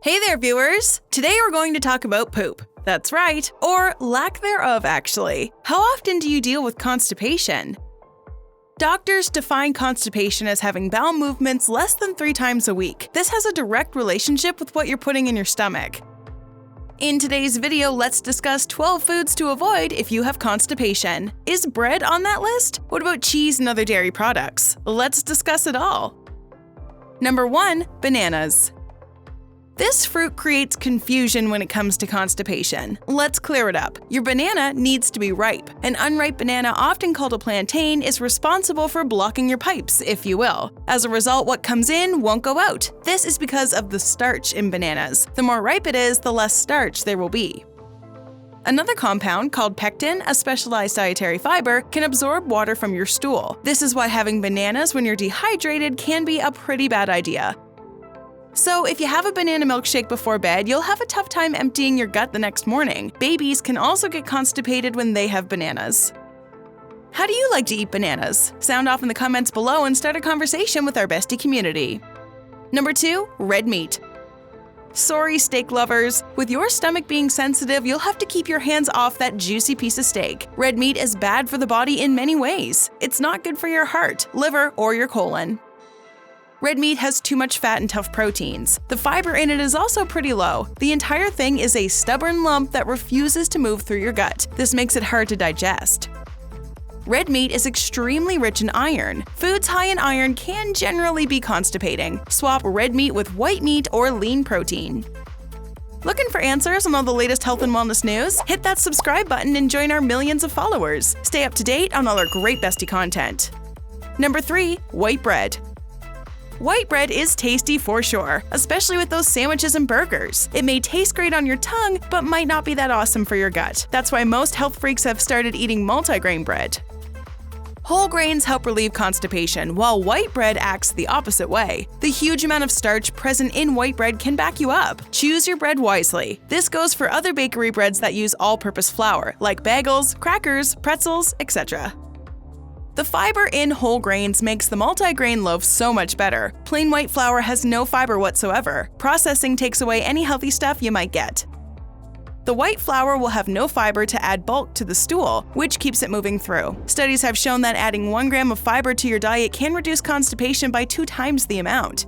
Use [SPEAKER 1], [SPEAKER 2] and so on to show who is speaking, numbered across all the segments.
[SPEAKER 1] Hey there, viewers! Today we're going to talk about poop. That's right, or lack thereof, actually. How often do you deal with constipation? Doctors define constipation as having bowel movements less than 3 times a week. This has a direct relationship with what you're putting in your stomach. In today's video, let's discuss 12 foods to avoid if you have constipation. Is bread on that list? What about cheese and other dairy products? Let's discuss it all. Number 1. Bananas. This fruit creates confusion when it comes to constipation. Let's clear it up. Your banana needs to be ripe. An unripe banana, often called a plantain, is responsible for blocking your pipes, if you will. As a result, what comes in won't go out. This is because of the starch in bananas. The more ripe it is, the less starch there will be. Another compound, called pectin, a specialized dietary fiber, can absorb water from your stool. This is why having bananas when you're dehydrated can be a pretty bad idea. So if you have a banana milkshake before bed, you'll have a tough time emptying your gut the next morning. Babies can also get constipated when they have bananas. How do you like to eat bananas? Sound off in the comments below and start a conversation with our Bestie community. Number 2. Red meat. Sorry, steak lovers. With your stomach being sensitive, you'll have to keep your hands off that juicy piece of steak. Red meat is bad for the body in many ways. It's not good for your heart, liver, or your colon. Red meat has too much fat and tough proteins. The fiber in it is also pretty low. The entire thing is a stubborn lump that refuses to move through your gut. This makes it hard to digest. Red meat is extremely rich in iron. Foods high in iron can generally be constipating. Swap red meat with white meat or lean protein. Looking for answers on all the latest health and wellness news? Hit that subscribe button and join our millions of followers. Stay up to date on all our great Bestie content. Number 3. White bread. White bread is tasty for sure, especially with those sandwiches and burgers. It may taste great on your tongue, but might not be that awesome for your gut. That's why most health freaks have started eating multigrain bread. Whole grains help relieve constipation, while white bread acts the opposite way. The huge amount of starch present in white bread can back you up. Choose your bread wisely. This goes for other bakery breads that use all-purpose flour, like bagels, crackers, pretzels, etc. The fiber in whole grains makes the multigrain loaf so much better. Plain white flour has no fiber whatsoever. Processing takes away any healthy stuff you might get. The white flour will have no fiber to add bulk to the stool, which keeps it moving through. Studies have shown that adding 1 gram of fiber to your diet can reduce constipation by 2 times the amount.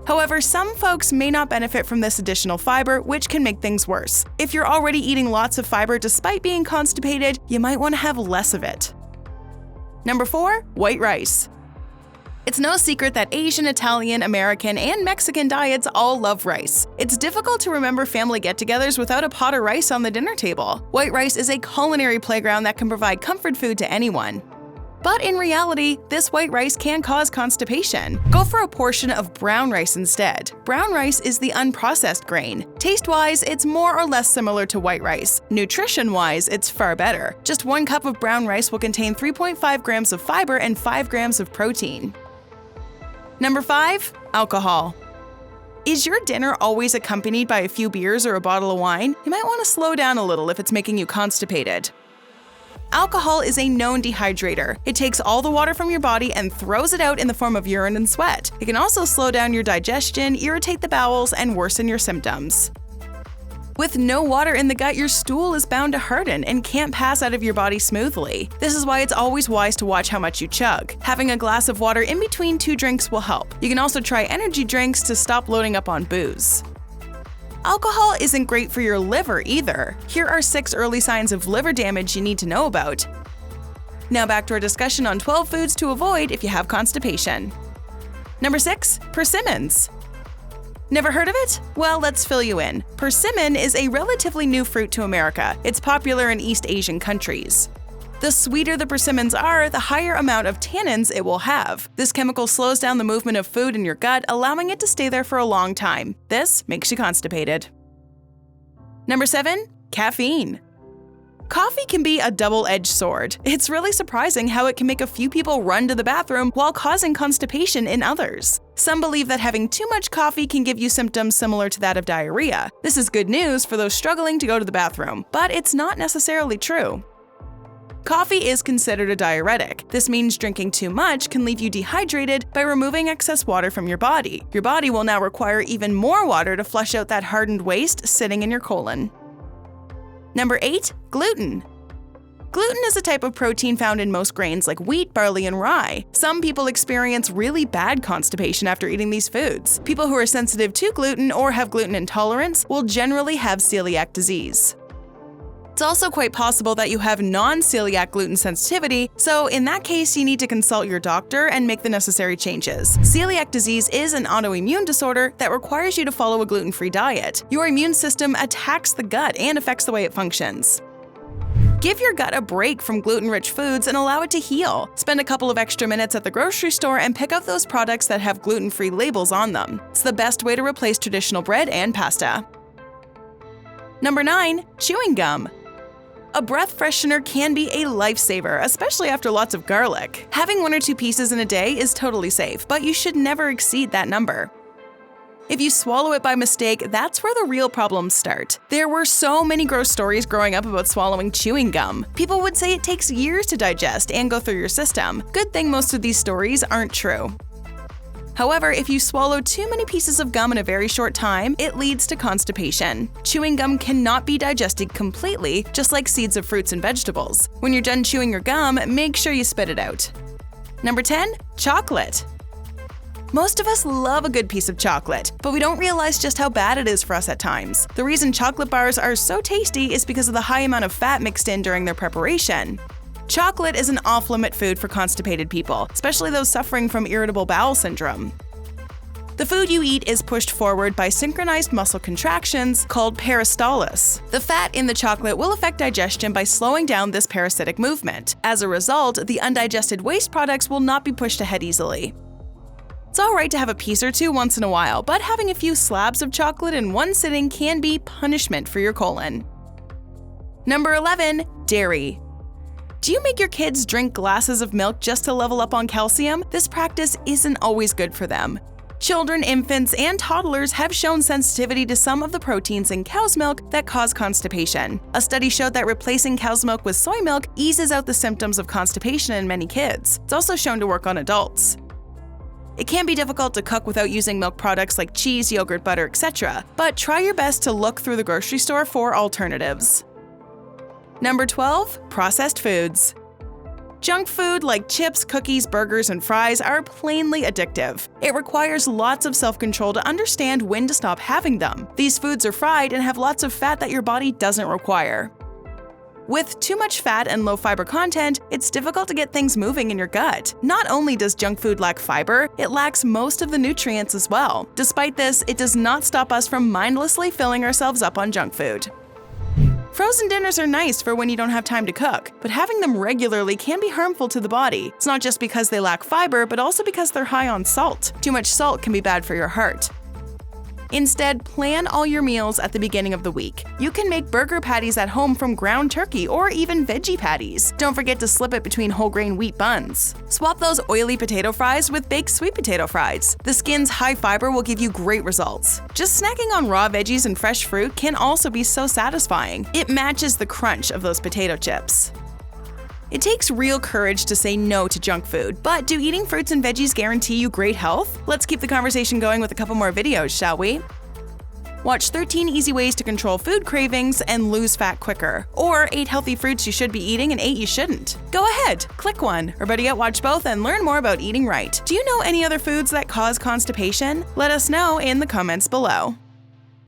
[SPEAKER 1] However, some folks may not benefit from this additional fiber, which can make things worse. If you're already eating lots of fiber despite being constipated, you might want to have less of it. Number 4. White rice. It's no secret that Asian, Italian, American, and Mexican diets all love rice. It's difficult to remember family get-togethers without a pot of rice on the dinner table. White rice is a culinary playground that can provide comfort food to anyone. But in reality, this white rice can cause constipation. Go for a portion of brown rice instead. Brown rice is the unprocessed grain. Taste-wise, it's more or less similar to white rice. Nutrition-wise, it's far better. Just 1 cup of brown rice will contain 3.5 grams of fiber and 5 grams of protein. Number 5. Alcohol. Is your dinner always accompanied by a few beers or a bottle of wine? You might want to slow down a little if it's making you constipated. Alcohol is a known dehydrator. It takes all the water from your body and throws it out in the form of urine and sweat. It can also slow down your digestion, irritate the bowels, and worsen your symptoms. With no water in the gut, your stool is bound to harden and can't pass out of your body smoothly. This is why it's always wise to watch how much you chug. Having a glass of water in between 2 drinks will help. You can also try energy drinks to stop loading up on booze. Alcohol isn't great for your liver either. Here are 6 early signs of liver damage you need to know about. Now back to our discussion on 12 foods to avoid if you have constipation. Number 6. Persimmons. Never heard of it? Well, let's fill you in. Persimmon is a relatively new fruit to America. It's popular in East Asian countries. The sweeter the persimmons are, the higher amount of tannins it will have. This chemical slows down the movement of food in your gut, allowing it to stay there for a long time. This makes you constipated. Number 7. Caffeine. Coffee can be a double-edged sword. It's really surprising how it can make a few people run to the bathroom while causing constipation in others. Some believe that having too much coffee can give you symptoms similar to that of diarrhea. This is good news for those struggling to go to the bathroom, but it's not necessarily true. Coffee is considered a diuretic. This means drinking too much can leave you dehydrated by removing excess water from your body. Your body will now require even more water to flush out that hardened waste sitting in your colon. Number 8. Gluten. Gluten is a type of protein found in most grains like wheat, barley, and rye. Some people experience really bad constipation after eating these foods. People who are sensitive to gluten or have gluten intolerance will generally have celiac disease. It's also quite possible that you have non-celiac gluten sensitivity, so in that case you need to consult your doctor and make the necessary changes. Celiac disease is an autoimmune disorder that requires you to follow a gluten-free diet. Your immune system attacks the gut and affects the way it functions. Give your gut a break from gluten-rich foods and allow it to heal. Spend a couple of extra minutes at the grocery store and pick up those products that have gluten-free labels on them. It's the best way to replace traditional bread and pasta. Number 9. Chewing gum. A breath freshener can be a lifesaver, especially after lots of garlic. Having 1 or 2 pieces in a day is totally safe, but you should never exceed that number. If you swallow it by mistake, that's where the real problems start. There were so many gross stories growing up about swallowing chewing gum. People would say it takes years to digest and go through your system. Good thing most of these stories aren't true. However, if you swallow too many pieces of gum in a very short time, it leads to constipation. Chewing gum cannot be digested completely, just like seeds of fruits and vegetables. When you're done chewing your gum, make sure you spit it out. Number 10. Chocolate. Most of us love a good piece of chocolate, but we don't realize just how bad it is for us at times. The reason chocolate bars are so tasty is because of the high amount of fat mixed in during their preparation. Chocolate is an off-limit food for constipated people, especially those suffering from irritable bowel syndrome. The food you eat is pushed forward by synchronized muscle contractions called peristalsis. The fat in the chocolate will affect digestion by slowing down this parasitic movement. As a result, the undigested waste products will not be pushed ahead easily. It's alright to have a piece or two once in a while, but having a few slabs of chocolate in one sitting can be punishment for your colon. Number 11. Dairy. Do you make your kids drink glasses of milk just to level up on calcium? This practice isn't always good for them. Children, infants, and toddlers have shown sensitivity to some of the proteins in cow's milk that cause constipation. A study showed that replacing cow's milk with soy milk eases out the symptoms of constipation in many kids. It's also shown to work on adults. It can be difficult to cook without using milk products like cheese, yogurt, butter, etc., but try your best to look through the grocery store for alternatives. Number 12. Processed foods. Junk food like chips, cookies, burgers, and fries are plainly addictive. It requires lots of self-control to understand when to stop having them. These foods are fried and have lots of fat that your body doesn't require. With too much fat and low fiber content, it's difficult to get things moving in your gut. Not only does junk food lack fiber, it lacks most of the nutrients as well. Despite this, it does not stop us from mindlessly filling ourselves up on junk food. Frozen dinners are nice for when you don't have time to cook, but having them regularly can be harmful to the body. It's not just because they lack fiber, but also because they're high on salt. Too much salt can be bad for your heart. Instead, plan all your meals at the beginning of the week. You can make burger patties at home from ground turkey or even veggie patties. Don't forget to slip it between whole grain wheat buns. Swap those oily potato fries with baked sweet potato fries. The Skin's high fiber will give you great results. Just snacking on raw veggies and fresh fruit can also be so satisfying. It matches the crunch of those potato chips. It takes real courage to say no to junk food, but do eating fruits and veggies guarantee you great health? Let's keep the conversation going with a couple more videos, shall we? Watch 13 easy ways to control food cravings and lose fat quicker, or 8 healthy fruits you should be eating and 8 you shouldn't. Go ahead, click one, or better yet, watch both and learn more about eating right. Do you know any other foods that cause constipation? Let us know in the comments below.